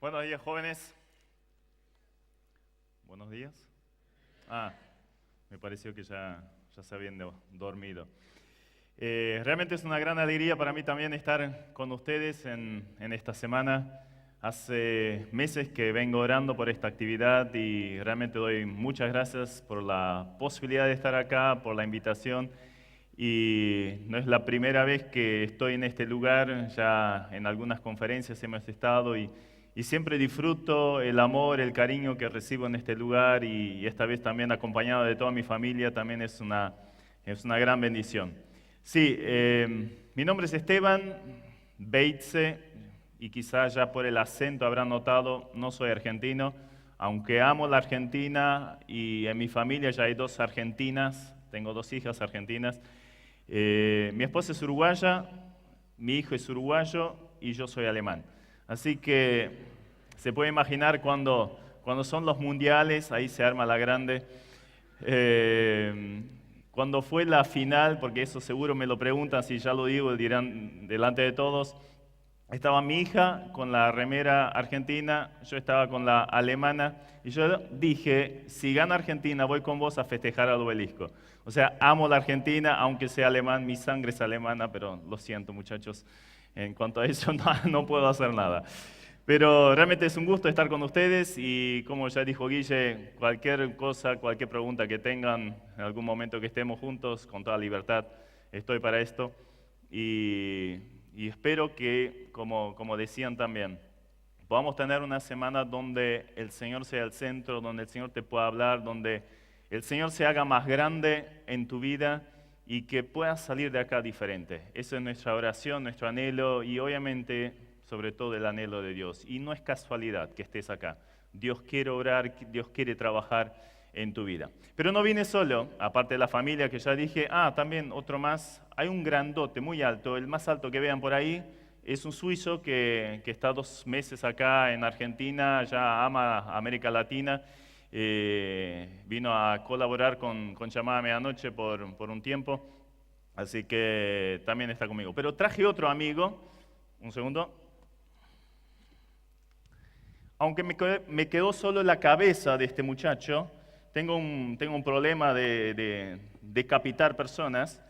Buenos días, jóvenes. Buenos días. Me pareció que ya se habían dormido. Realmente es una gran alegría para mí también estar con ustedes en esta semana. Hace meses que vengo orando por esta actividad y realmente doy muchas gracias por la posibilidad de estar acá, por la invitación. Y no es la primera vez que estoy en este lugar, ya en algunas conferencias hemos estado y siempre disfruto el amor, el cariño que recibo en este lugar y esta vez también acompañado de toda mi familia, también es una gran bendición. Sí, mi nombre es Esteban Beitze y quizás ya por el acento habrán notado, no soy argentino, aunque amo la Argentina y en mi familia ya hay dos argentinas, tengo dos hijas argentinas. Mi esposa es uruguaya, mi hijo es uruguayo y yo soy alemán. Así que se puede imaginar cuando son los mundiales, ahí se arma la grande. Cuando fue la final, porque eso seguro me lo preguntan, si ya lo digo, dirán delante de todos, estaba mi hija con la remera argentina, yo estaba con la alemana, y yo dije, si gana Argentina, voy con vos a festejar al Obelisco. O sea, amo la Argentina, aunque sea alemán, mi sangre es alemana, pero lo siento, muchachos, en cuanto a eso no puedo hacer nada. Pero realmente es un gusto estar con ustedes y como ya dijo Guille, cualquier cosa, cualquier pregunta que tengan, en algún momento que estemos juntos, con toda libertad, estoy para esto. Y espero que, como decían también, podamos tener una semana donde el Señor sea el centro, donde el Señor te pueda hablar, donde el Señor se haga más grande en tu vida y que puedas salir de acá diferente. Esa es nuestra oración, nuestro anhelo y obviamente, sobre todo, el anhelo de Dios. Y no es casualidad que estés acá. Dios quiere orar, Dios quiere trabajar en tu vida. Pero no vine solo, aparte de la familia que ya dije, también otro más, hay un grandote muy alto, el más alto que vean por ahí, es un suizo que está 2 meses acá en Argentina, ya ama América Latina, vino a colaborar con Llamada a Medianoche por un tiempo, así que también está conmigo. Pero traje otro amigo, un segundo. Aunque me quedó solo la cabeza de este muchacho, tengo un problema de decapitar personas.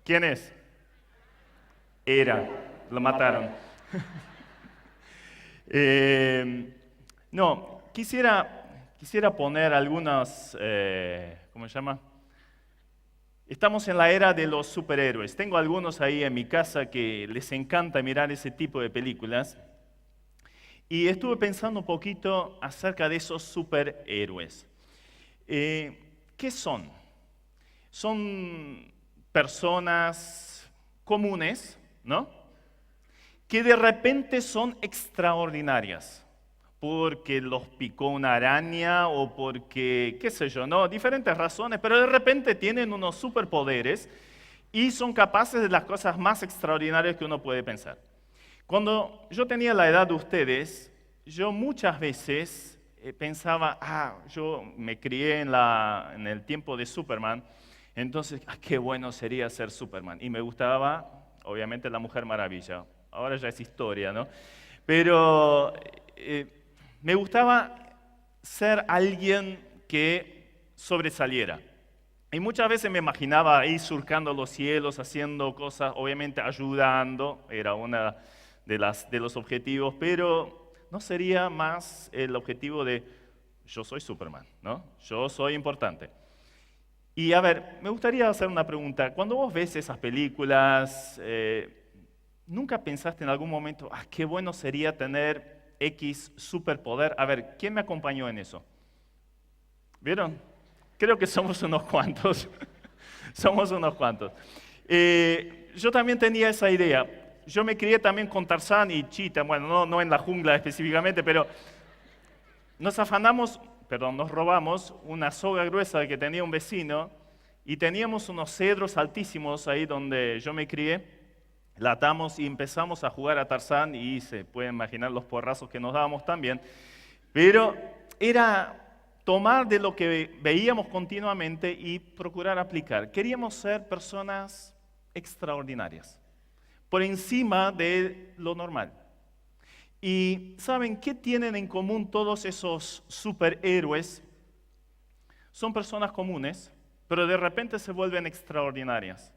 ¿Quién es? Era, lo mataron. No, quisiera poner algunas, ¿cómo se llama? Estamos en la era de los superhéroes. Tengo algunos ahí en mi casa que les encanta mirar ese tipo de películas. Y estuve pensando un poquito acerca de esos superhéroes. ¿Qué son? Son personas comunes, ¿no? Que de repente son extraordinarias. Porque los picó una araña o porque, qué sé yo, ¿no? Diferentes razones, pero de repente tienen unos superpoderes y son capaces de las cosas más extraordinarias que uno puede pensar. Cuando yo tenía la edad de ustedes, yo muchas veces pensaba, yo me crié en el tiempo de Superman, entonces, qué bueno sería ser Superman. Y me gustaba, obviamente, la Mujer Maravilla. Ahora ya es historia, ¿no? Pero me gustaba ser alguien que sobresaliera. Y muchas veces me imaginaba ahí surcando los cielos, haciendo cosas, obviamente ayudando, era uno de los objetivos, pero no sería más el objetivo de yo soy Superman, ¿no? Yo soy importante. Y a ver, me gustaría hacer una pregunta. Cuando vos ves esas películas, ¿nunca pensaste en algún momento, qué bueno sería tener X superpoder? A ver, ¿quién me acompañó en eso? ¿Vieron? Creo que somos unos cuantos. Somos unos cuantos. Yo también tenía esa idea. Yo me crié también con Tarzán y Chita, bueno, no en la jungla específicamente, pero nos robamos una soga gruesa que tenía un vecino y teníamos unos cedros altísimos ahí donde yo me crié. La atamos y empezamos a jugar a Tarzán y se pueden imaginar los porrazos que nos dábamos también. Pero era tomar de lo que veíamos continuamente y procurar aplicar. Queríamos ser personas extraordinarias. por encima de lo normal. Y ¿saben qué tienen en común todos esos superhéroes? Son personas comunes, pero de repente se vuelven extraordinarias.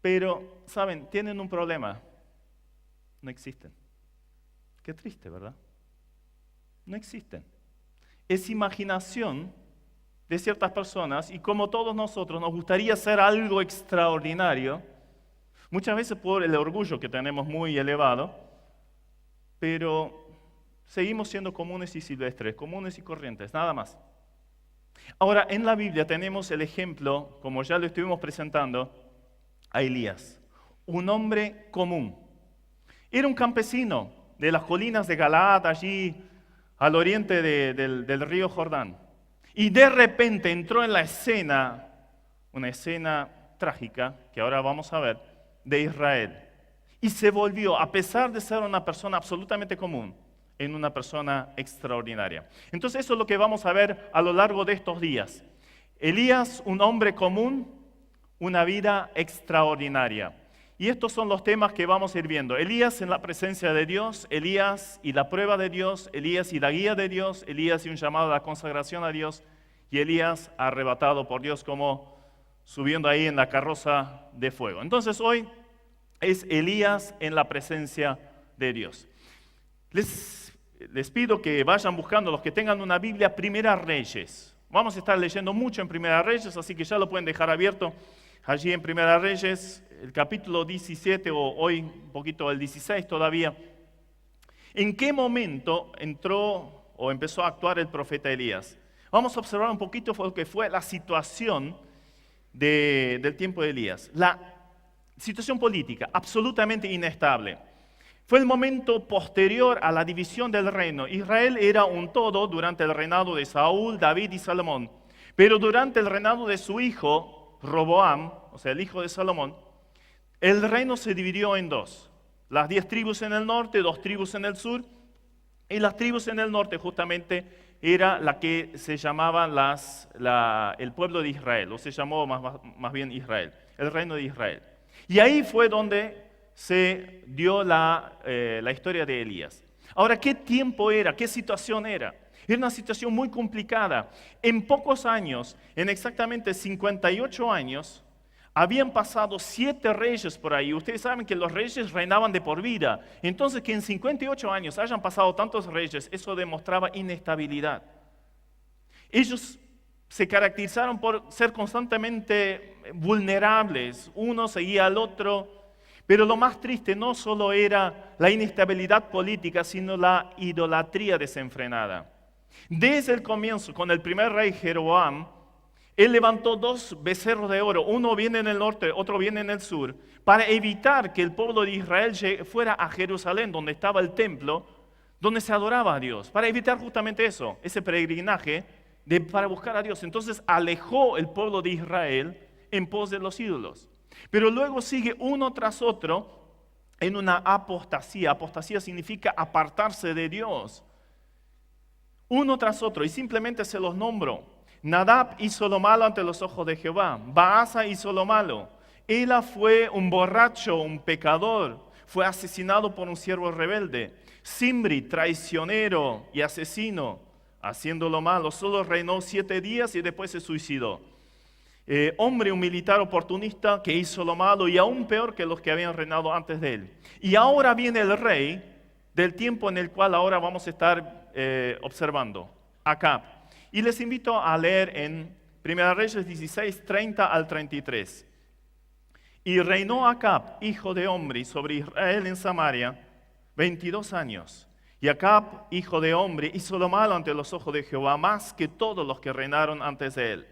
Pero, ¿saben? Tienen un problema. No existen. Qué triste, ¿verdad? No existen. Es imaginación de ciertas personas y como todos nosotros nos gustaría hacer algo extraordinario, muchas veces por el orgullo que tenemos muy elevado, pero seguimos siendo comunes y silvestres, comunes y corrientes, nada más. Ahora, en la Biblia tenemos el ejemplo, como ya lo estuvimos presentando, a Elías, un hombre común. Era un campesino de las colinas de Galaad, allí al oriente del río Jordán. Y de repente entró en la escena, una escena trágica, que ahora vamos a ver, de Israel. Y se volvió, a pesar de ser una persona absolutamente común, en una persona extraordinaria. Entonces eso es lo que vamos a ver a lo largo de estos días. Elías, un hombre común, una vida extraordinaria. Y estos son los temas que vamos a ir viendo. Elías en la presencia de Dios, Elías y la prueba de Dios, Elías y la guía de Dios, Elías y un llamado a la consagración a Dios, y Elías arrebatado por Dios como subiendo ahí en la carroza de fuego. Entonces hoy es Elías en la presencia de Dios. Les pido que vayan buscando, los que tengan una Biblia, Primera Reyes. Vamos a estar leyendo mucho en Primera Reyes, así que ya lo pueden dejar abierto. Allí en Primera Reyes, el capítulo 17 o hoy un poquito el 16 todavía. ¿En qué momento entró o empezó a actuar el profeta Elías? Vamos a observar un poquito lo que fue la situación del tiempo de Elías. La situación política, absolutamente inestable. Fue el momento posterior a la división del reino. Israel era un todo durante el reinado de Saúl, David y Salomón. Pero durante el reinado de su hijo, Roboam, o sea, el hijo de Salomón, el reino se dividió en dos. Las 10 tribus en el norte, 2 tribus en el sur. Y las tribus en el norte justamente era la que se llamaba el pueblo de Israel, o se llamó más bien Israel, el reino de Israel. Y ahí fue donde se dio la historia de Elías. Ahora, ¿qué tiempo era? ¿Qué situación era? Era una situación muy complicada. En pocos años, en exactamente 58 años, habían pasado 7 reyes por ahí. Ustedes saben que los reyes reinaban de por vida. Entonces, que en 58 años hayan pasado tantos reyes, eso demostraba inestabilidad. Ellos se caracterizaron por ser constantemente vulnerables. Uno seguía al otro. Pero lo más triste no solo era la inestabilidad política, sino la idolatría desenfrenada. Desde el comienzo, con el primer rey Jeroboam, él levantó 2 becerros de oro, uno viene en el norte, otro viene en el sur, para evitar que el pueblo de Israel fuera a Jerusalén, donde estaba el templo, donde se adoraba a Dios, para evitar justamente eso, ese peregrinaje para buscar a Dios. Entonces alejó el pueblo de Israel en pos de los ídolos. Pero luego sigue uno tras otro en una apostasía. Apostasía significa apartarse de Dios. Uno tras otro, y simplemente se los nombro. Nadab hizo lo malo ante los ojos de Jehová. Baasa hizo lo malo. Ela fue un borracho, un pecador. Fue asesinado por un siervo rebelde. Zimri, traicionero y asesino, haciendo lo malo. Solo reinó 7 días y después se suicidó. Hombre, un militar oportunista que hizo lo malo y aún peor que los que habían reinado antes de él. Y ahora viene el rey del tiempo en el cual ahora vamos a estar observando, Acab. Y les invito a leer en 1 Reyes 16, 30 al 33. Y reinó Acab, hijo de Omri, sobre Israel en Samaria 22 años. Y Acab, hijo de Omri, hizo lo malo ante los ojos de Jehová, más que todos los que reinaron antes de él.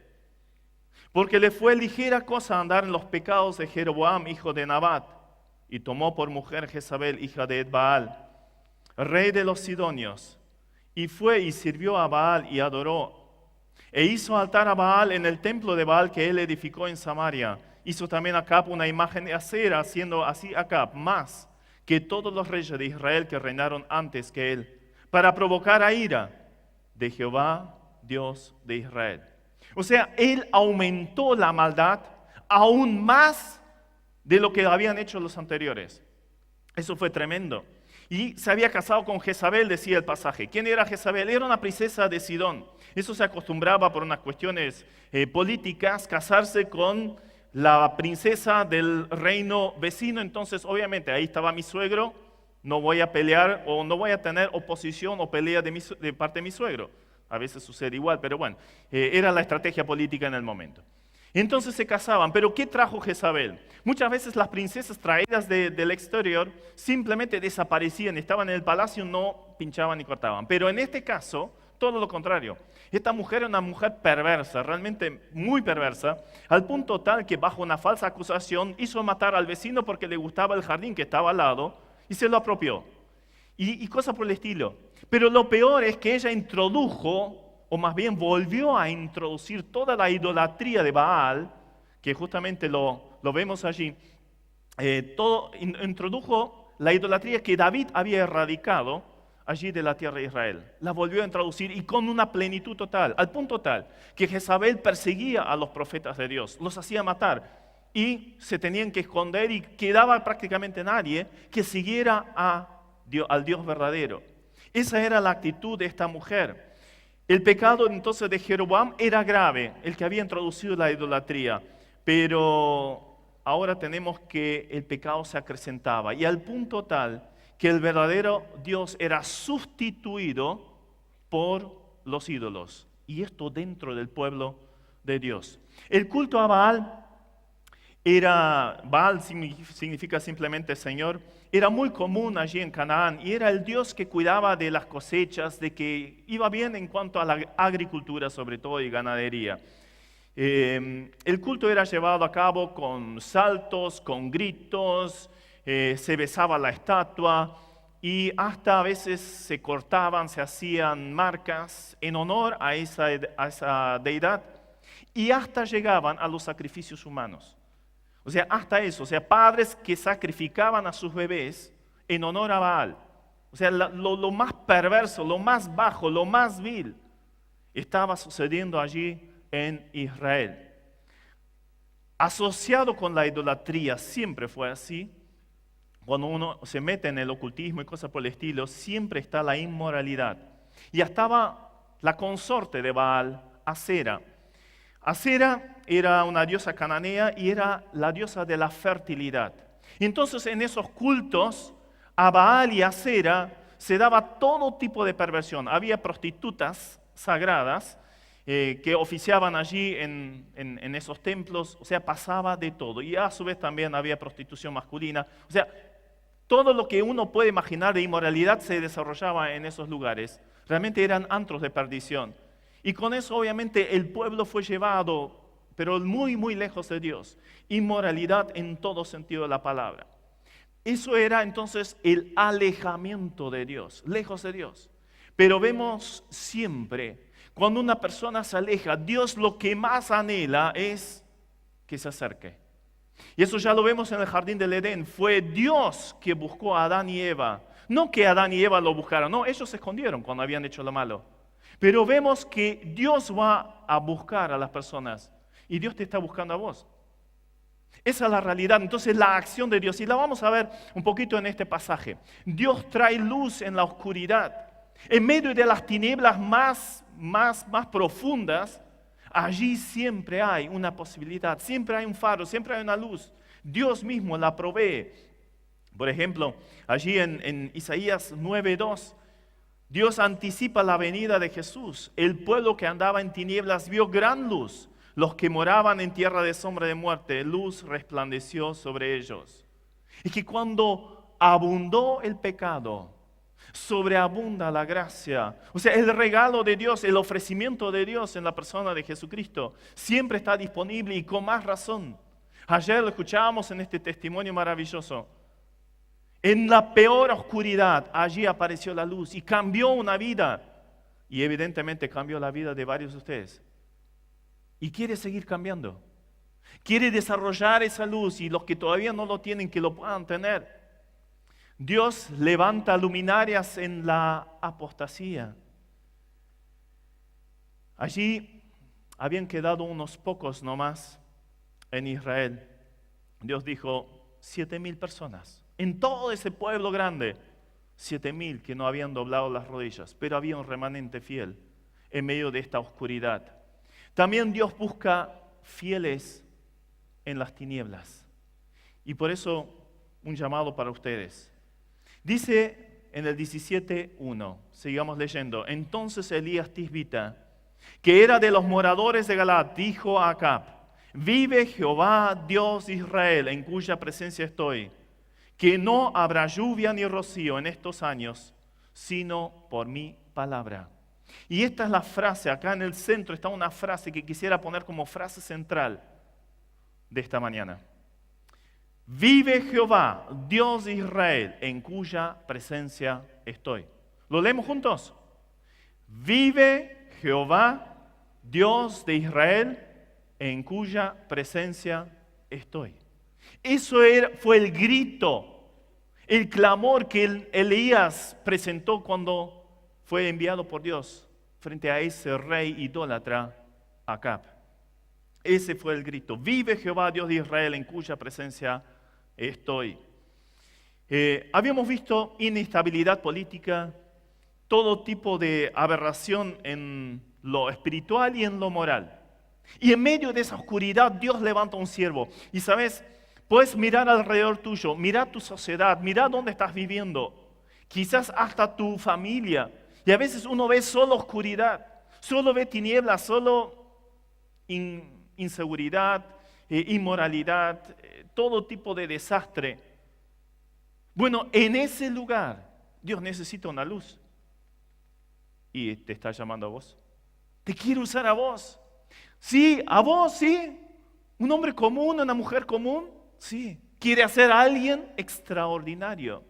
Porque le fue ligera cosa andar en los pecados de Jeroboam, hijo de Nabat, y tomó por mujer Jezabel, hija de Baal, rey de los Sidonios, y fue y sirvió a Baal y adoró. E hizo altar a Baal en el templo de Baal que él edificó en Samaria. Hizo también Acab una imagen de acera, haciendo así Acab más que todos los reyes de Israel que reinaron antes que él, para provocar a ira de Jehová, Dios de Israel. O sea, él aumentó la maldad aún más de lo que habían hecho los anteriores. Eso fue tremendo. Y se había casado con Jezabel, decía el pasaje. ¿Quién era Jezabel? Era una princesa de Sidón. Eso se acostumbraba por unas cuestiones políticas, casarse con la princesa del reino vecino. Entonces, obviamente, ahí estaba mi suegro, no voy a pelear o no voy a tener oposición o pelea de parte de mi suegro. A veces sucede igual, pero bueno, era la estrategia política en el momento. Entonces se casaban, pero ¿qué trajo Jezabel? Muchas veces las princesas traídas del exterior simplemente desaparecían, estaban en el palacio, no pinchaban ni cortaban. Pero en este caso, todo lo contrario. Esta mujer era una mujer perversa, realmente muy perversa, al punto tal que bajo una falsa acusación hizo matar al vecino porque le gustaba el jardín que estaba al lado y se lo apropió. Y cosas por el estilo. Pero lo peor es que ella introdujo, o más bien volvió a introducir toda la idolatría de Baal, que justamente lo vemos allí, introdujo la idolatría que David había erradicado allí de la tierra de Israel. La volvió a introducir y con una plenitud total, al punto tal que Jezabel perseguía a los profetas de Dios, los hacía matar y se tenían que esconder y quedaba prácticamente nadie que siguiera al Dios verdadero. Esa era la actitud de esta mujer. El pecado entonces de Jeroboam era grave, el que había introducido la idolatría, pero ahora tenemos que el pecado se acrecentaba y al punto tal que el verdadero Dios era sustituido por los ídolos, y esto dentro del pueblo de Dios. El culto a Baal Baal significa simplemente Señor, era muy común allí en Canaán y era el Dios que cuidaba de las cosechas, de que iba bien en cuanto a la agricultura sobre todo y ganadería. El culto era llevado a cabo con saltos, con gritos, se besaba la estatua y hasta a veces se cortaban, se hacían marcas en honor a esa deidad y hasta llegaban a los sacrificios humanos. O sea, hasta eso, o sea, padres que sacrificaban a sus bebés en honor a Baal. O sea, lo más perverso, lo más bajo, lo más vil estaba sucediendo allí en Israel. Asociado con la idolatría, siempre fue así. Cuando uno se mete en el ocultismo y cosas por el estilo, siempre está la inmoralidad. Y estaba la consorte de Baal, Asera. Asera era una diosa cananea y era la diosa de la fertilidad. Entonces en esos cultos a Baal y Asera se daba todo tipo de perversión. Había prostitutas sagradas que oficiaban allí en esos templos, o sea, pasaba de todo. Y a su vez también había prostitución masculina. O sea, todo lo que uno puede imaginar de inmoralidad se desarrollaba en esos lugares. Realmente eran antros de perdición. Y con eso obviamente el pueblo fue llevado, pero muy, muy lejos de Dios. Inmoralidad en todo sentido de la palabra. Eso era entonces el alejamiento de Dios, lejos de Dios. Pero vemos siempre, cuando una persona se aleja, Dios lo que más anhela es que se acerque. Y eso ya lo vemos en el jardín del Edén. Fue Dios que buscó a Adán y Eva. No que Adán y Eva lo buscaron, no, ellos se escondieron cuando habían hecho lo malo. Pero vemos que Dios va a buscar a las personas y Dios te está buscando a vos. Esa es la realidad. Entonces la acción de Dios, y la vamos a ver un poquito en este pasaje. Dios trae luz en la oscuridad. En medio de las tinieblas más profundas, allí siempre hay una posibilidad, siempre hay un faro, siempre hay una luz. Dios mismo la provee. Por ejemplo, allí en Isaías 9:2, Dios anticipa la venida de Jesús. El pueblo que andaba en tinieblas vio gran luz. Los que moraban en tierra de sombra de muerte, luz resplandeció sobre ellos. Es que cuando abundó el pecado, sobreabunda la gracia. O sea, el regalo de Dios, el ofrecimiento de Dios en la persona de Jesucristo, siempre está disponible y con más razón. Ayer lo escuchábamos en este testimonio maravilloso. En la peor oscuridad, allí apareció la luz y cambió una vida. Y evidentemente cambió la vida de varios de ustedes. Y quiere seguir cambiando. Quiere desarrollar esa luz y los que todavía no lo tienen, que lo puedan tener. Dios levanta luminarias en la apostasía. Allí habían quedado unos pocos nomás en Israel. Dios dijo, 7,000 personas. En todo ese pueblo grande, 7,000 que no habían doblado las rodillas, pero había un remanente fiel en medio de esta oscuridad. También Dios busca fieles en las tinieblas. Y por eso un llamado para ustedes. Dice en el 17:1, sigamos leyendo. Entonces Elías Tisbita, que era de los moradores de Galaad, dijo a Acab: vive Jehová, Dios de Israel, en cuya presencia estoy, que no habrá lluvia ni rocío en estos años, sino por mi palabra. Y esta es la frase, acá en el centro está una frase que quisiera poner como frase central de esta mañana. Vive Jehová, Dios de Israel, en cuya presencia estoy. ¿Lo leemos juntos? Vive Jehová, Dios de Israel, en cuya presencia estoy. Eso fue el grito, el clamor que Elías presentó cuando fue enviado por Dios frente a ese rey idólatra Acab. Ese fue el grito. Vive Jehová, Dios de Israel, en cuya presencia estoy. Habíamos visto inestabilidad política, todo tipo de aberración en lo espiritual y en lo moral. Y en medio de esa oscuridad Dios levanta un siervo. Y sabes, puedes mirar alrededor tuyo, mirar tu sociedad, mirar dónde estás viviendo, quizás hasta tu familia. Y a veces uno ve solo oscuridad, solo ve tinieblas, solo inseguridad, inmoralidad, todo tipo de desastre. Bueno, en ese lugar Dios necesita una luz. Y te está llamando a vos. Te quiere usar a vos. Sí, a vos, sí. Un hombre común, una mujer común, sí. Quiere hacer a alguien extraordinario.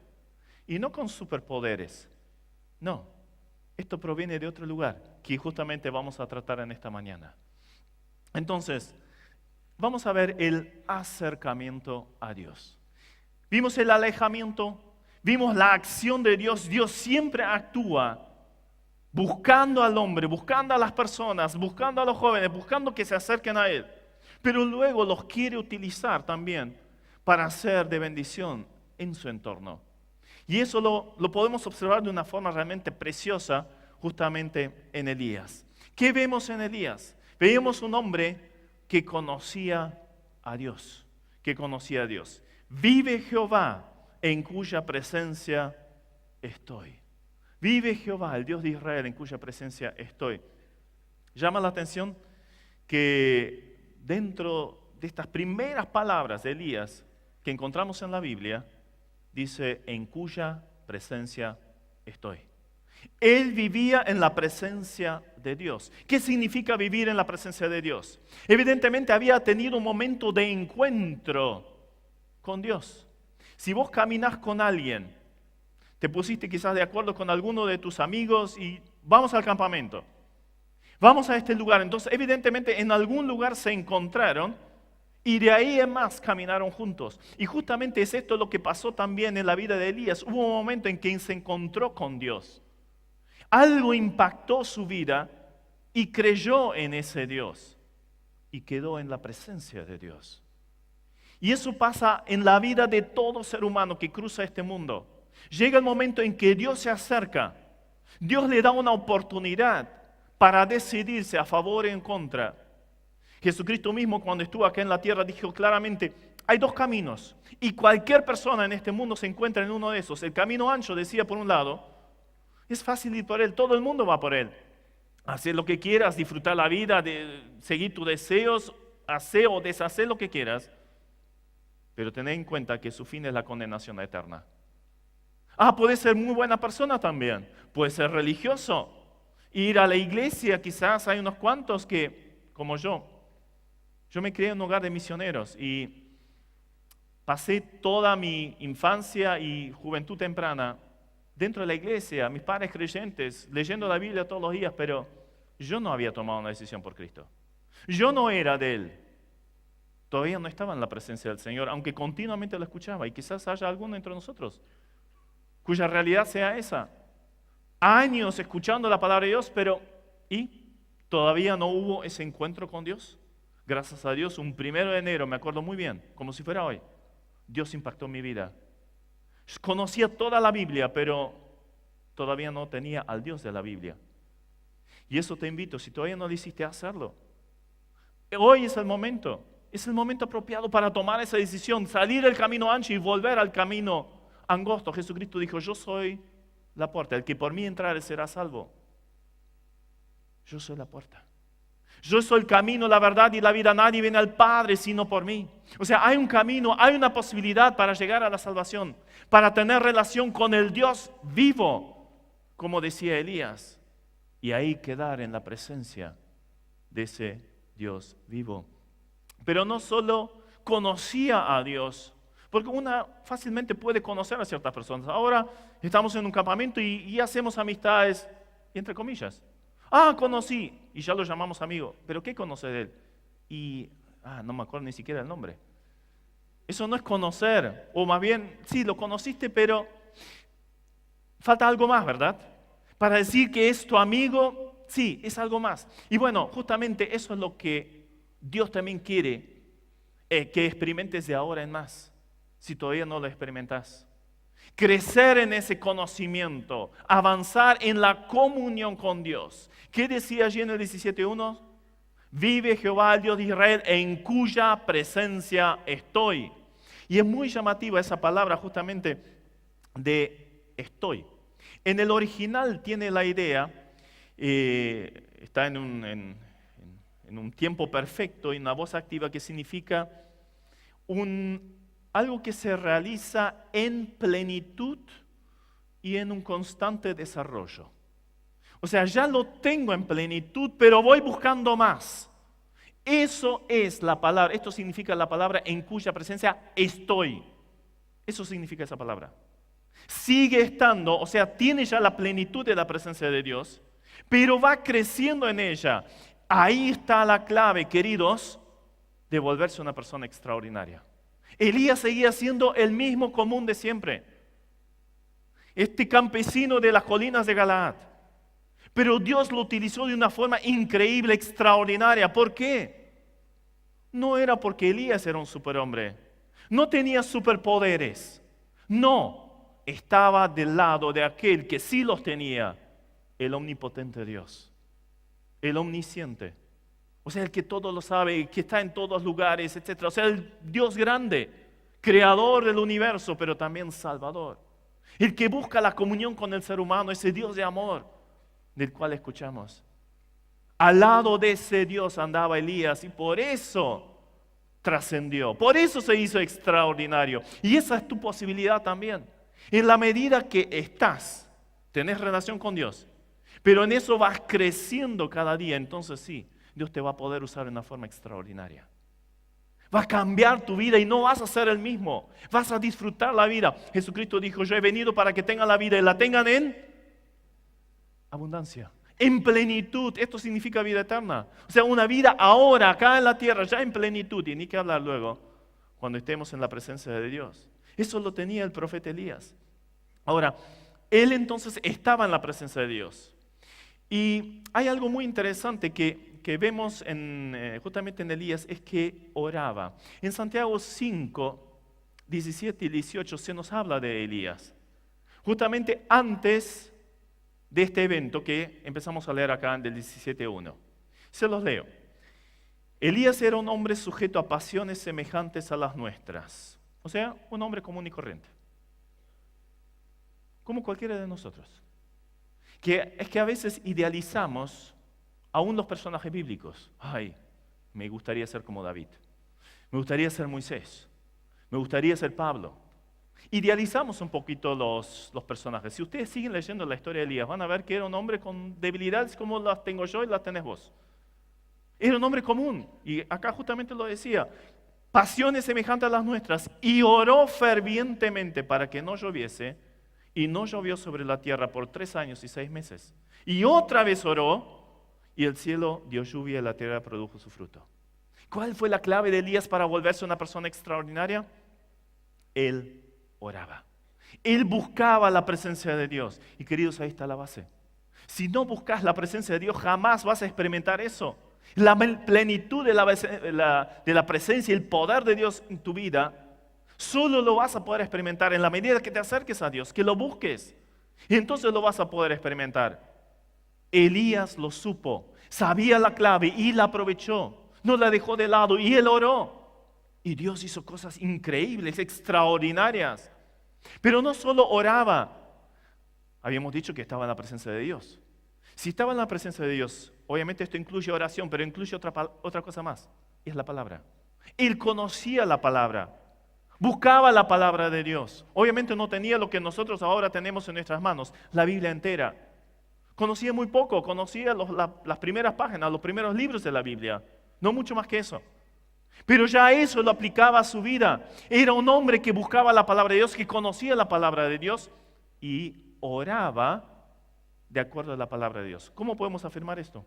Y no con superpoderes. No. Esto proviene de otro lugar que justamente vamos a tratar en esta mañana. Entonces, vamos a ver el acercamiento a Dios. Vimos el alejamiento, vimos la acción de Dios. Dios siempre actúa buscando al hombre, buscando a las personas, buscando a los jóvenes, buscando que se acerquen a Él. Pero luego los quiere utilizar también para ser de bendición en su entorno. Y eso lo podemos observar de una forma realmente preciosa justamente en Elías. ¿Qué vemos en Elías? Veíamos un hombre que conocía a Dios, Vive Jehová, en cuya presencia estoy. Vive Jehová, el Dios de Israel, en cuya presencia estoy. Llama la atención que dentro de estas primeras palabras de Elías que encontramos en la Biblia, dice, en cuya presencia estoy. Él vivía en la presencia de Dios. ¿Qué significa vivir en la presencia de Dios? Evidentemente había tenido un momento de encuentro con Dios. Si vos caminás con alguien, te pusiste quizás de acuerdo con alguno de tus amigos y vamos al campamento, vamos a este lugar. Entonces evidentemente en algún lugar se encontraron y de ahí en más caminaron juntos. Y justamente es esto lo que pasó también en la vida de Elías. Hubo un momento en que se encontró con Dios. Algo impactó su vida y creyó en ese Dios y quedó en la presencia de Dios. Y eso pasa en la vida de todo ser humano que cruza este mundo. Llega el momento en que Dios se acerca, Dios le da una oportunidad para decidirse a favor o en contra. Jesucristo mismo cuando estuvo acá en la tierra dijo claramente, hay dos caminos y cualquier persona en este mundo se encuentra en uno de esos. El camino ancho, decía por un lado, es fácil ir por él, todo el mundo va por él. Hacer lo que quieras, disfrutar la vida, seguir tus deseos, hacer o deshacer lo que quieras. Pero tened en cuenta que su fin es la condenación eterna. Puede ser muy buena persona también, puede ser religioso, ir a la iglesia, quizás hay unos cuantos que, como yo me crié en un hogar de misioneros y pasé toda mi infancia y juventud temprana dentro de la iglesia, mis padres creyentes, leyendo la Biblia todos los días, pero yo no había tomado una decisión por Cristo. Yo no era de Él. Todavía no estaba en la presencia del Señor, aunque continuamente lo escuchaba. Y quizás haya alguno entre nosotros cuya realidad sea esa. Años escuchando la palabra de Dios, pero ¿y todavía no hubo ese encuentro con Dios? Gracias a Dios, un 1 de enero, me acuerdo muy bien, como si fuera hoy, Dios impactó mi vida. Conocía toda la Biblia, pero todavía no tenía al Dios de la Biblia. Y eso te invito, si todavía no lo hiciste, a hacerlo. Hoy es el momento apropiado para tomar esa decisión, salir del camino ancho y volver al camino angosto. Jesucristo dijo, yo soy la puerta, el que por mí entrare será salvo. Yo soy la puerta. Yo soy el camino, la verdad y la vida. Nadie viene al Padre sino por mí. O sea, hay un camino, hay una posibilidad para llegar a la salvación, para tener relación con el Dios vivo, como decía Elías, y ahí quedar en la presencia de ese Dios vivo. Pero no solo conocía a Dios, porque una fácilmente puede conocer a ciertas personas. Ahora estamos en un campamento y hacemos amistades, entre comillas. Conocí, y ya lo llamamos amigo. ¿Pero qué conoce de él? No me acuerdo ni siquiera el nombre. Eso no es conocer, o más bien, sí, lo conociste, pero falta algo más, ¿verdad? Para decir que es tu amigo, sí, es algo más. Y bueno, justamente eso es lo que Dios también quiere, que experimentes de ahora en más, si todavía no lo experimentas. Crecer en ese conocimiento, avanzar en la comunión con Dios. ¿Qué decía allí en el 17:1? Vive Jehová, el Dios de Israel, en cuya presencia estoy. Y es muy llamativa esa palabra justamente de estoy. En el original tiene la idea, está en un tiempo perfecto y una voz activa que significa algo que se realiza en plenitud y en un constante desarrollo. O sea, ya lo tengo en plenitud, pero voy buscando más. Eso es la palabra, esto significa la palabra en cuya presencia estoy. Eso significa esa palabra. Sigue estando, o sea, tiene ya la plenitud de la presencia de Dios, pero va creciendo en ella. Ahí está la clave, queridos, de volverse una persona extraordinaria. Elías seguía siendo el mismo común de siempre. Este campesino de las colinas de Galaad. Pero Dios lo utilizó de una forma increíble, extraordinaria. ¿Por qué? No era porque Elías era un superhombre. No tenía superpoderes. No, estaba del lado de aquel que sí los tenía. El omnipotente Dios. El omnisciente. O sea, el que todo lo sabe, que está en todos lugares, etc. O sea, el Dios grande, creador del universo, pero también salvador. El que busca la comunión con el ser humano, ese Dios de amor del cual escuchamos. Al lado de ese Dios andaba Elías y por eso trascendió. Por eso se hizo extraordinario. Y esa es tu posibilidad también. En la medida que tenés relación con Dios, pero en eso vas creciendo cada día, entonces sí, Dios te va a poder usar de una forma extraordinaria. Va a cambiar tu vida y no vas a ser el mismo. Vas a disfrutar la vida. Jesucristo dijo, yo he venido para que tengan la vida y la tengan en abundancia, en plenitud. Esto significa vida eterna. O sea, una vida ahora, acá en la tierra, ya en plenitud. Y ni que hablar luego, cuando estemos en la presencia de Dios. Eso lo tenía el profeta Elías. Ahora, él entonces estaba en la presencia de Dios. Y hay algo muy interesante que vemos justamente en Elías, es que oraba. En Santiago 5, 17 y 18 se nos habla de Elías. Justamente antes de este evento que empezamos a leer acá del 17:1. Se los leo. Elías era un hombre sujeto a pasiones semejantes a las nuestras. O sea, un hombre común y corriente. Como cualquiera de nosotros. Es que a veces idealizamos aún los personajes bíblicos. Ay, me gustaría ser como David. Me gustaría ser Moisés. Me gustaría ser Pablo. Idealizamos un poquito los personajes. Si ustedes siguen leyendo la historia de Elías, van a ver que era un hombre con debilidades como las tengo yo y las tenés vos. Era un hombre común. Y acá justamente lo decía. Pasiones semejantes a las nuestras. Y oró fervientemente para que no lloviese. Y no llovió sobre la tierra por 3 años y 6 meses. Y otra vez oró. Y el cielo dio lluvia y la tierra produjo su fruto. ¿Cuál fue la clave de Elías para volverse una persona extraordinaria? Él oraba. Él buscaba la presencia de Dios. Y queridos, ahí está la base. Si no buscas la presencia de Dios, jamás vas a experimentar eso. La plenitud de la presencia y el poder de Dios en tu vida Solo lo vas a poder experimentar en la medida que te acerques a Dios, que lo busques. Y entonces lo vas a poder experimentar. Elías lo supo, sabía la clave y la aprovechó. No la dejó de lado y él oró. Y Dios hizo cosas increíbles, extraordinarias. Pero no solo oraba. Habíamos dicho que estaba en la presencia de Dios. Si estaba en la presencia de Dios, obviamente esto incluye oración, pero incluye otra cosa más. Y es la palabra. Él conocía la palabra. Buscaba la palabra de Dios. Obviamente no tenía lo que nosotros ahora tenemos en nuestras manos, la Biblia entera. Conocía muy poco, conocía las primeras páginas, los primeros libros de la Biblia. No mucho más que eso. Pero ya eso lo aplicaba a su vida. Era un hombre que buscaba la palabra de Dios, que conocía la palabra de Dios y oraba de acuerdo a la palabra de Dios. ¿Cómo podemos afirmar esto?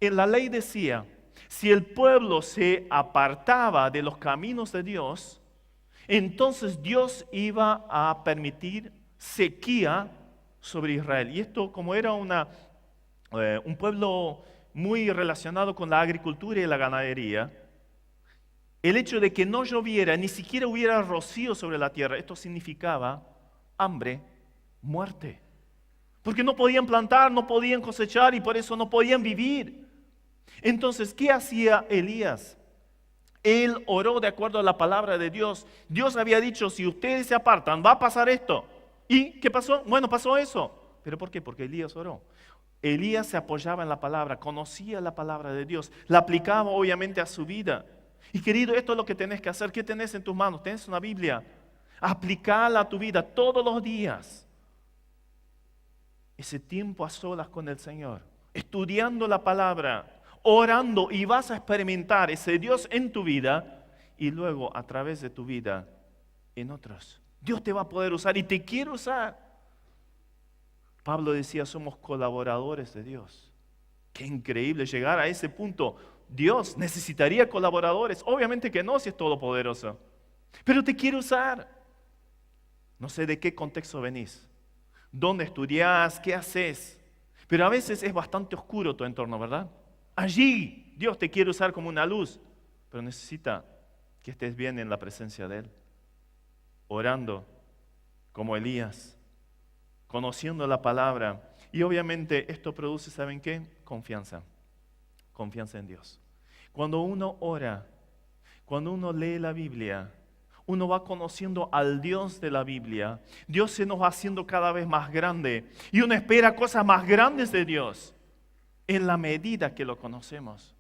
En la ley decía, si el pueblo se apartaba de los caminos de Dios, entonces Dios iba a permitir sequía sobre Israel. Y esto, como era un pueblo muy relacionado con la agricultura y la ganadería, el hecho de que no lloviera, ni siquiera hubiera rocío sobre la tierra, esto significaba hambre, muerte. Porque no podían plantar, no podían cosechar y por eso no podían vivir. Entonces, ¿qué hacía Elías? Él oró de acuerdo a la palabra de Dios. Dios había dicho, si ustedes se apartan, va a pasar esto. ¿Y qué pasó? Bueno, pasó eso. ¿Pero por qué? Porque Elías oró. Elías se apoyaba en la palabra, conocía la palabra de Dios, la aplicaba obviamente a su vida. Y querido, esto es lo que tenés que hacer. ¿Qué tenés en tus manos? Tenés una Biblia. Aplicala a tu vida todos los días. Ese tiempo a solas con el Señor, estudiando la palabra, orando, y vas a experimentar ese Dios en tu vida y luego a través de tu vida en otros. Dios te va a poder usar y te quiere usar. Pablo decía, somos colaboradores de Dios. Qué increíble llegar a ese punto. Dios necesitaría colaboradores. Obviamente que no, si es todopoderoso. Pero te quiere usar. No sé de qué contexto venís. ¿Dónde estudiás? ¿Qué haces? Pero a veces es bastante oscuro tu entorno, ¿verdad? Allí Dios te quiere usar como una luz, pero necesita que estés bien en la presencia de Él, orando como Elías, conociendo la palabra. Y obviamente esto produce, ¿saben qué? Confianza en Dios. Cuando uno ora, cuando uno lee la Biblia, uno va conociendo al Dios de la Biblia. Dios se nos va haciendo cada vez más grande y uno espera cosas más grandes de Dios en la medida que lo conocemos.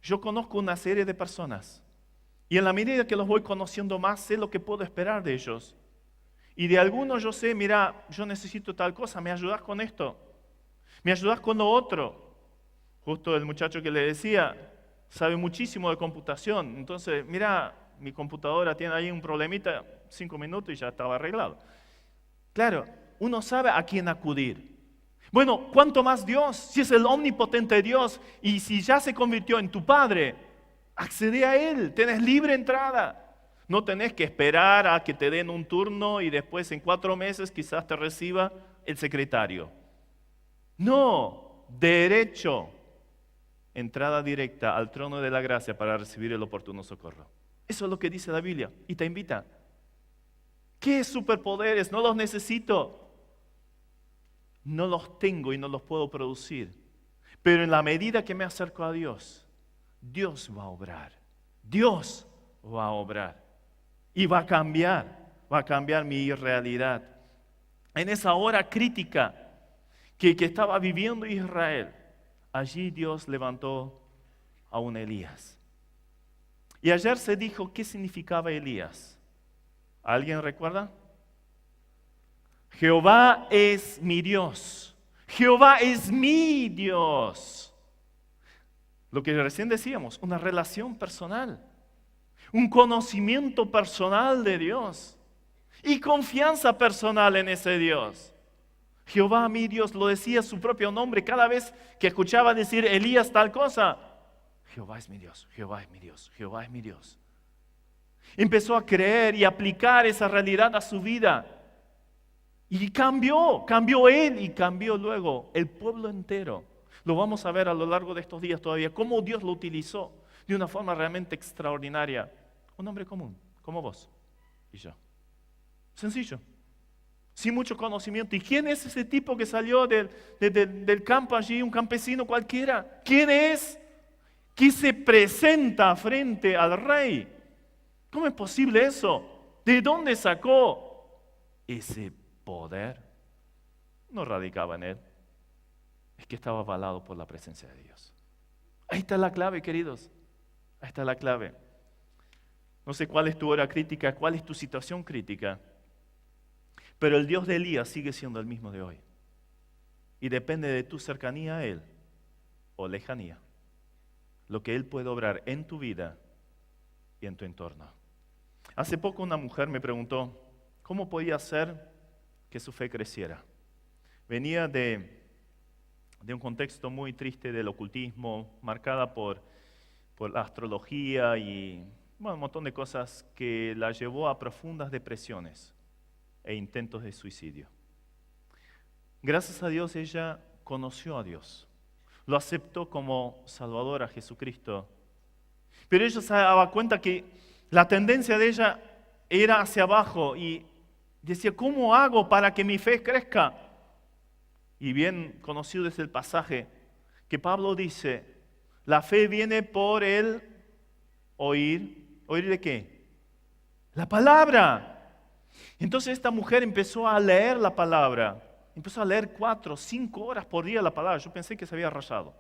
Yo conozco una serie de personas y en la medida que los voy conociendo más, sé lo que puedo esperar de ellos. Y de algunos yo sé, mira, yo necesito tal cosa, ¿me ayudas con esto? ¿Me ayudas con lo otro? Justo el muchacho que le decía, sabe muchísimo de computación. Entonces, mira, mi computadora tiene ahí un problemita, 5 minutos y ya estaba arreglado. Claro, uno sabe a quién acudir. Bueno, ¿cuánto más Dios? Si es el omnipotente Dios y si ya se convirtió en tu Padre, accede a Él, tenés libre entrada. No tenés que esperar a que te den un turno y después en 4 meses quizás te reciba el secretario. No, derecho, entrada directa al trono de la gracia para recibir el oportuno socorro. Eso es lo que dice la Biblia y te invita. ¿Qué superpoderes? No los necesito. No los tengo y no los puedo producir. Pero en la medida que me acerco a Dios, Dios va a obrar. Dios va a obrar. Y va a cambiar mi realidad. En esa hora crítica que estaba viviendo Israel, allí Dios levantó a un Elías. Y ayer se dijo qué significaba Elías. ¿Alguien recuerda? Jehová es mi Dios. Jehová es mi Dios. Lo que recién decíamos, una relación personal, un conocimiento personal de Dios y confianza personal en ese Dios. Jehová mi Dios, lo decía su propio nombre cada vez que escuchaba decir Elías tal cosa. Jehová es mi Dios, Jehová es mi Dios, Jehová es mi Dios. Empezó a creer y aplicar esa realidad a su vida. Y cambió él y cambió luego el pueblo entero. Lo vamos a ver a lo largo de estos días todavía, cómo Dios lo utilizó de una forma realmente extraordinaria. un hombre común, como vos y yo. Sencillo, sin mucho conocimiento. ¿Y quién es ese tipo que salió del campo allí, un campesino cualquiera? ¿Quién es? Que se presenta frente al rey. ¿Cómo es posible eso? ¿De dónde sacó ese poder? No radicaba en él, es que estaba avalado por la presencia de Dios. Ahí está la clave, queridos. Ahí está la clave. No sé cuál es tu hora crítica, cuál es tu situación crítica, pero el Dios de Elías sigue siendo el mismo de hoy. Y depende de tu cercanía a Él o lejanía, lo que Él puede obrar en tu vida y en tu entorno. Hace poco una mujer me preguntó cómo podía hacer que su fe creciera. Venía de un contexto muy triste del ocultismo, marcada por la astrología y un montón de cosas que la llevó a profundas depresiones e intentos de suicidio. Gracias a Dios ella conoció a Dios, lo aceptó como Salvador a Jesucristo, pero ella se daba cuenta que la tendencia de ella era hacia abajo y decía, ¿cómo hago para que mi fe crezca? Y bien conocido es el pasaje que Pablo dice, la fe viene por el oír. ¿Oír de qué? La palabra. Entonces esta mujer empezó a leer la palabra. Empezó a leer 4 o 5 horas por día la palabra. Yo pensé que se había rayado.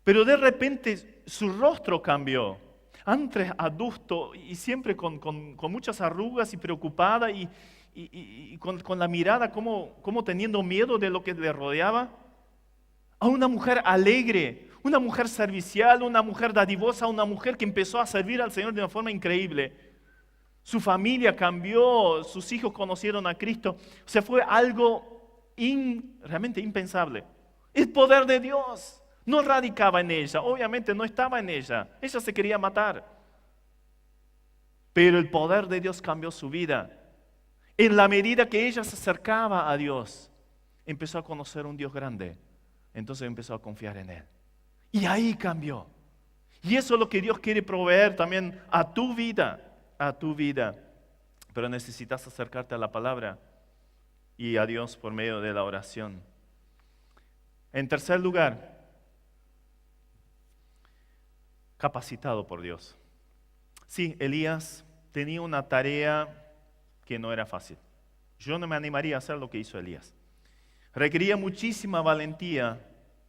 Pero de repente su rostro cambió. Antes adusto y siempre con muchas arrugas y preocupada y con la mirada como teniendo miedo de lo que le rodeaba, a una mujer alegre, una mujer servicial, una mujer dadivosa, una mujer que empezó a servir al Señor de una forma increíble. Su familia cambió, sus hijos conocieron a Cristo. O sea, fue algo realmente impensable. El poder de Dios no radicaba en ella, obviamente no estaba en ella. Ella se quería matar. Pero el poder de Dios cambió su vida. En la medida que ella se acercaba a Dios, empezó a conocer un Dios grande. Entonces empezó a confiar en Él. Y ahí cambió. Y eso es lo que Dios quiere proveer también a tu vida. A tu vida. Pero necesitas acercarte a la palabra y a Dios por medio de la oración. En tercer lugar, capacitado por Dios. Sí, Elías tenía una tarea que no era fácil. Yo no me animaría a hacer lo que hizo Elías. Requería muchísima valentía,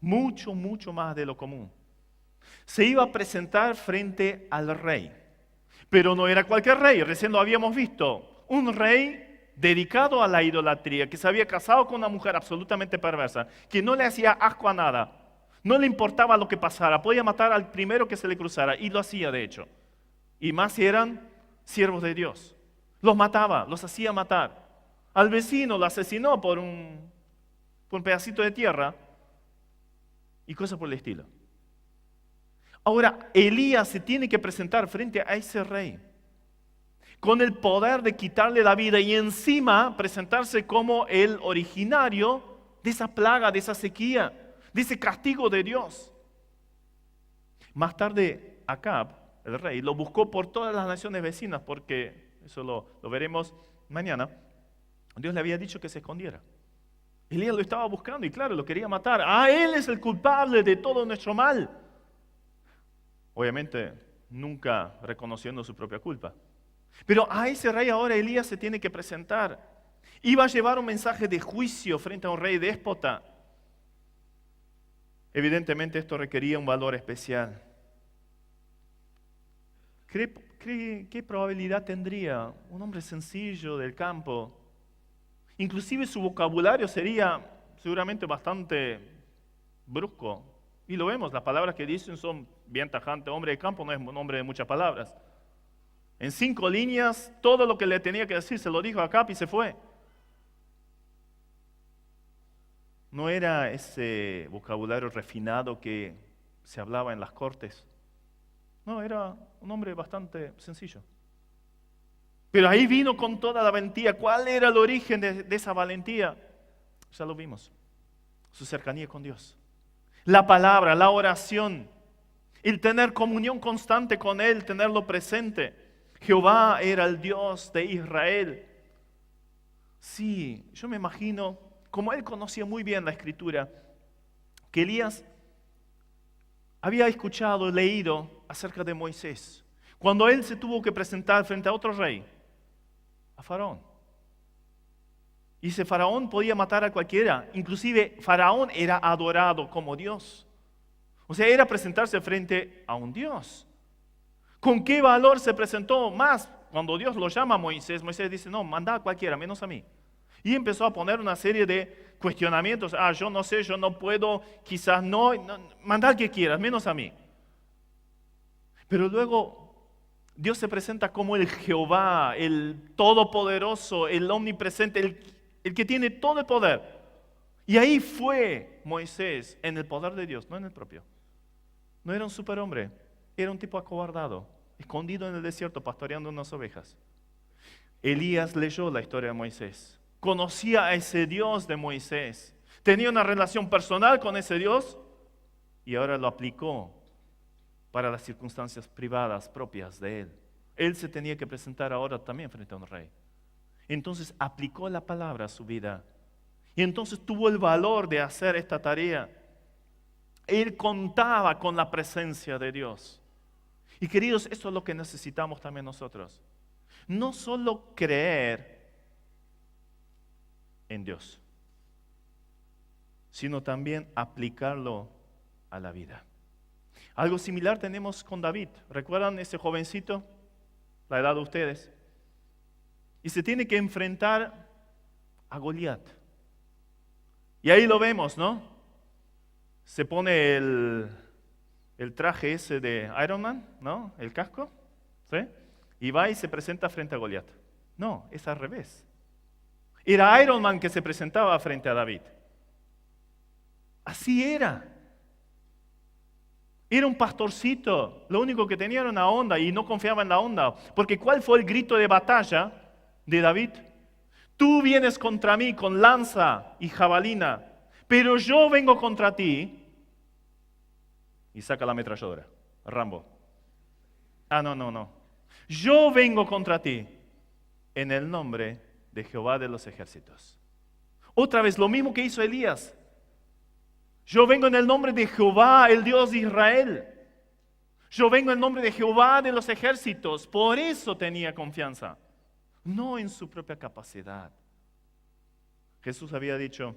mucho más de lo común. Se iba a presentar frente al rey, pero no era cualquier rey, recién lo habíamos visto. Un rey dedicado a la idolatría, que se había casado con una mujer absolutamente perversa, que no le hacía asco a nada, no le importaba lo que pasara, podía matar al primero que se le cruzara, y lo hacía de hecho. Y más si eran siervos de Dios. Los mataba, los hacía matar. Al vecino lo asesinó por un pedacito de tierra y cosas por el estilo. Ahora, Elías se tiene que presentar frente a ese rey con el poder de quitarle la vida y encima presentarse como el originario de esa plaga, de esa sequía, de ese castigo de Dios. Más tarde, Acab, el rey, lo buscó por todas las naciones vecinas, porque eso lo veremos mañana. Dios le había dicho que se escondiera. Elías lo estaba buscando y claro, lo quería matar. Él es el culpable de todo nuestro mal. Obviamente, nunca reconociendo su propia culpa. Pero a ese rey ahora Elías se tiene que presentar. Iba a llevar un mensaje de juicio frente a un rey déspota. Evidentemente esto requería un valor especial. ¿Qué probabilidad tendría un hombre sencillo del campo? Inclusive su vocabulario sería seguramente bastante brusco. Y lo vemos, las palabras que dicen son bien tajantes. Hombre de campo no es un hombre de muchas palabras. En 5 líneas, todo lo que le tenía que decir se lo dijo a Acab y se fue. No era ese vocabulario refinado que se hablaba en las cortes. No, era un hombre bastante sencillo. Pero ahí vino con toda la valentía. ¿Cuál era el origen de esa valentía? Ya lo vimos. Su cercanía con Dios. La palabra, la oración. el tener comunión constante con Él, tenerlo presente. Jehová era el Dios de Israel. Sí, yo me imagino, como él conocía muy bien la Escritura, que Elías había escuchado, leído acerca de Moisés, cuando él se tuvo que presentar frente a otro rey, a Faraón. Y ese Faraón podía matar a cualquiera, inclusive Faraón era adorado como Dios. O sea, era presentarse frente a un Dios. ¿Con qué valor se presentó más? Cuando Dios lo llama a Moisés, Moisés dice, no, manda a cualquiera, menos a mí. Y empezó a poner una serie de cuestionamientos. Yo no sé, yo no puedo, quizás no, manda al que quieras, menos a mí. Pero luego Dios se presenta como el Jehová, el Todopoderoso, el Omnipresente, el que tiene todo el poder. Y ahí fue Moisés en el poder de Dios, no en el propio. No era un superhombre, era un tipo acobardado, escondido en el desierto, pastoreando unas ovejas. Elías leyó la historia de Moisés, conocía a ese Dios de Moisés, tenía una relación personal con ese Dios y ahora lo aplicó para las circunstancias privadas propias de él. Él se tenía que presentar ahora también frente a un rey. Entonces aplicó la palabra a su vida y entonces tuvo el valor de hacer esta tarea. Él contaba con la presencia de Dios. Y queridos, esto es lo que necesitamos también nosotros. No solo creer en Dios, sino también aplicarlo a la vida. Algo similar tenemos con David. ¿Recuerdan ese jovencito? La edad de ustedes. Y se tiene que enfrentar a Goliat. Y ahí lo vemos, ¿no? Se pone el traje ese de Iron Man, ¿no? El casco, ¿sí? Y va y se presenta frente a Goliat. No, es al revés. Era Iron Man que se presentaba frente a David. Así era. Era un pastorcito, lo único que tenía era una onda y no confiaba en la onda. Porque ¿cuál fue el grito de batalla de David? Tú vienes contra mí con lanza y jabalina, pero yo vengo contra ti. Y saca la ametralladora, Rambo. No. Yo vengo contra ti en el nombre de Jehová de los ejércitos. Otra vez, lo mismo que hizo Elías. Yo vengo en el nombre de Jehová, el Dios de Israel. Yo vengo en nombre de Jehová de los ejércitos. Por eso tenía confianza, no en su propia capacidad. Jesús había dicho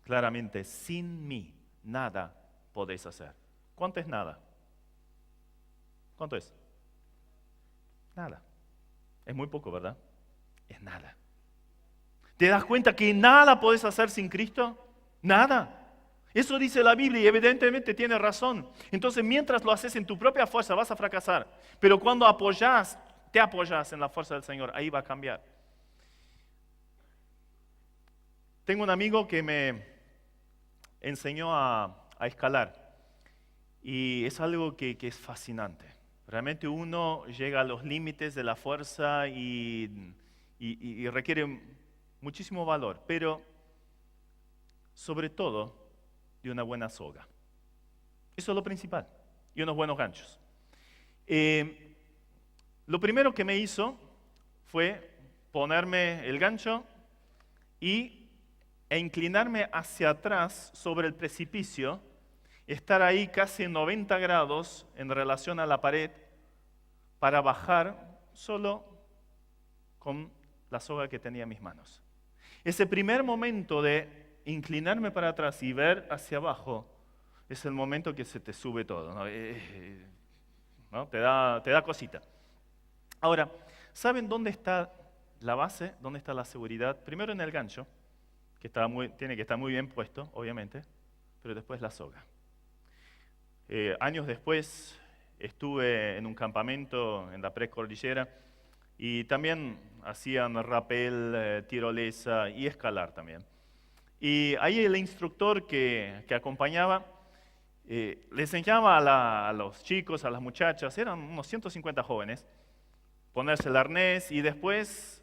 claramente, sin mí nada podéis hacer. ¿Cuánto es nada? ¿Cuánto es? Nada. Es muy poco, ¿verdad? Es nada. ¿Te das cuenta que nada podés hacer sin Cristo? Nada. Eso dice la Biblia y evidentemente tiene razón. Entonces, mientras lo haces en tu propia fuerza, vas a fracasar. Pero cuando te apoyas en la fuerza del Señor, ahí va a cambiar. Tengo un amigo que me enseñó a escalar. Y es algo que es fascinante. Realmente uno llega a los límites de la fuerza y requiere muchísimo valor, pero sobre todo de una buena soga. Eso es lo principal, y unos buenos ganchos. Lo primero que me hizo fue ponerme el gancho e inclinarme hacia atrás sobre el precipicio, estar ahí casi en 90 grados en relación a la pared para bajar solo con la soga que tenía en mis manos. Ese primer momento de inclinarme para atrás y ver hacia abajo es el momento que se te sube todo, ¿no? ¿No? Te da cosita. Ahora, ¿saben dónde está la base? ¿Dónde está la seguridad? Primero en el gancho, que tiene que estar muy bien puesto, obviamente, pero después la soga. Años después estuve en un campamento en la precordillera y también hacían rappel, tirolesa y escalar también. Y ahí el instructor que acompañaba les enseñaba a los chicos, a las muchachas, eran unos 150 jóvenes, ponerse el arnés y después,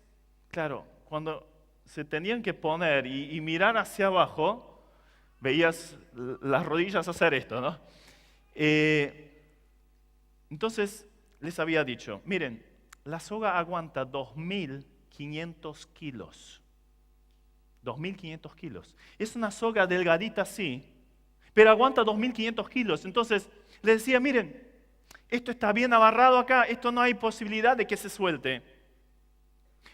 claro, cuando se tenían que poner y mirar hacia abajo, veías las rodillas hacer esto, ¿no? Entonces les había dicho, miren, la soga aguanta 2.500 kilos. 2.500 kilos. Es una soga delgadita así, pero aguanta 2.500 kilos. Entonces les decía, miren, esto está bien amarrado acá, esto no hay posibilidad de que se suelte.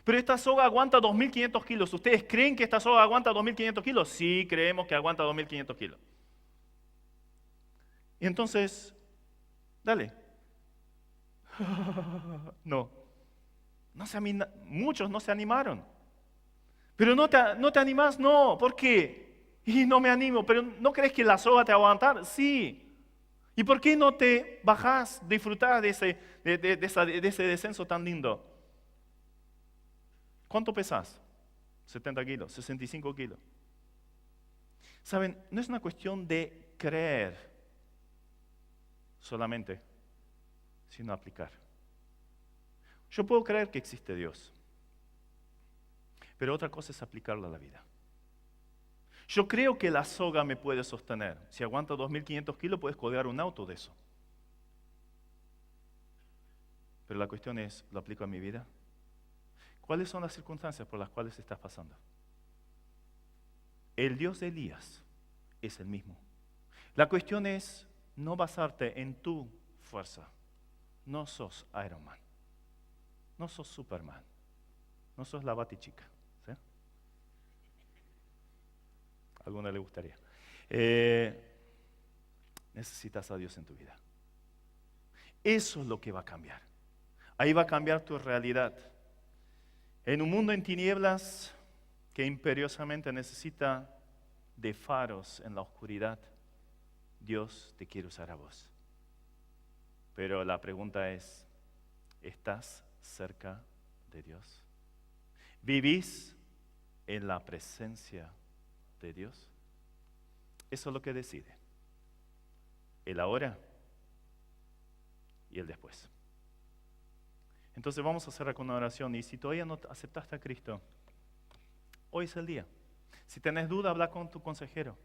Pero esta soga aguanta 2.500 kilos. ¿Ustedes creen que esta soga aguanta 2.500 kilos? Sí, creemos que aguanta 2.500 kilos. Y entonces, dale. No. Muchos no se animaron. Pero no te animás, no. ¿Por qué? Y no me animo. ¿Pero no crees que la soga te va a aguantar? Sí. ¿Y por qué no te bajás, disfrutás de ese descenso tan lindo? ¿Cuánto pesás? 70 kilos, 65 kilos. Saben, no es una cuestión de creer solamente, sino aplicar. Yo puedo creer que existe Dios, pero otra cosa es aplicarlo a la vida. Yo creo que la soga me puede sostener. Si aguanta 2.500 kilos, puedes colgar un auto de eso. Pero la cuestión es, ¿lo aplico a mi vida? ¿Cuáles son las circunstancias por las cuales estás pasando? El Dios de Elías es el mismo. La cuestión es no basarte en tu fuerza. No sos Iron Man. No sos Superman. No sos la Batichica. ¿Sí? A alguna le gustaría. Necesitas a Dios en tu vida. Eso es lo que va a cambiar. Ahí va a cambiar tu realidad. En un mundo en tinieblas que imperiosamente necesita de faros en la oscuridad, Dios te quiere usar a vos. Pero la pregunta es, ¿estás cerca de Dios? ¿Vivís en la presencia de Dios? Eso es lo que decide. El ahora y el después. Entonces vamos a cerrar con una oración. Y si todavía no aceptaste a Cristo, hoy es el día. Si tenés duda, habla con tu consejero.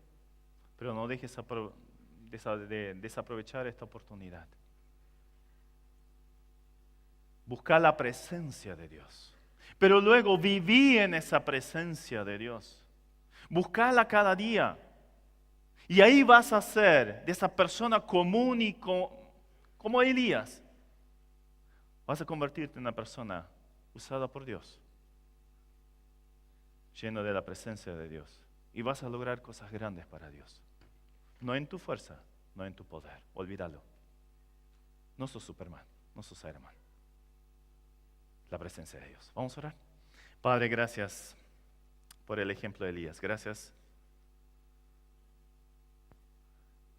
Pero no dejes de desaprovechar esta oportunidad. Busca la presencia de Dios. Pero luego viví en esa presencia de Dios. Buscala cada día. Y ahí vas a ser de esa persona común y como Elías. Vas a convertirte en una persona usada por Dios, lleno de la presencia de Dios. Y vas a lograr cosas grandes para Dios. No en tu fuerza, no en tu poder. Olvídalo. No sos Superman, no sos Iron Man. La presencia de Dios. Vamos a orar. Padre, gracias por el ejemplo de Elías. Gracias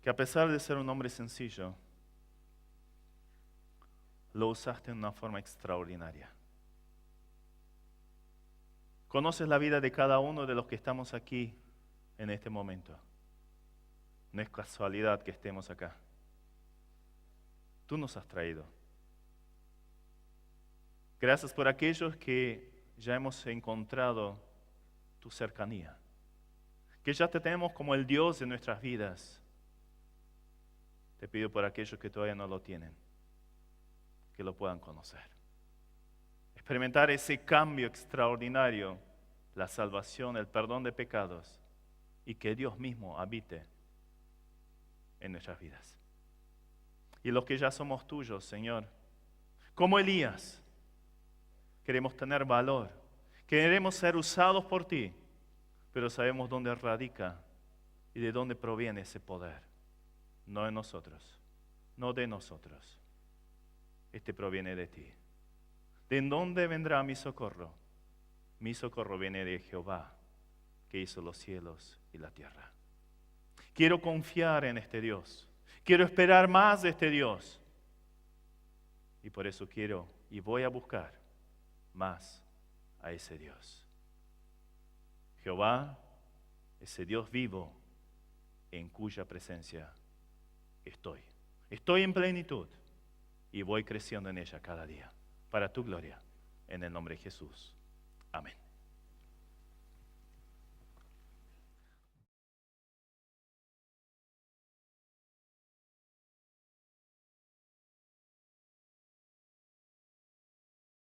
que a pesar de ser un hombre sencillo, lo usaste en una forma extraordinaria. Conoces la vida de cada uno de los que estamos aquí en este momento. No es casualidad que estemos acá. Tú nos has traído. Gracias por aquellos que ya hemos encontrado tu cercanía, que ya te tenemos como el Dios de nuestras vidas. Te pido por aquellos que todavía no lo tienen, que lo puedan conocer. Experimentar ese cambio extraordinario, la salvación, el perdón de pecados y que Dios mismo habite en nuestras vidas. Y los que ya somos tuyos, Señor, como Elías, queremos tener valor, queremos ser usados por ti, pero sabemos dónde radica y de dónde proviene ese poder. No en nosotros, no de nosotros. Este proviene de ti. ¿De dónde vendrá mi socorro? Mi socorro viene de Jehová, que hizo los cielos y la tierra. Quiero confiar en este Dios. Quiero esperar más de este Dios. Y por eso quiero y voy a buscar más a ese Dios. Jehová, ese Dios vivo en cuya presencia estoy. Estoy en plenitud y voy creciendo en ella cada día. Para tu gloria, en el nombre de Jesús. Amén.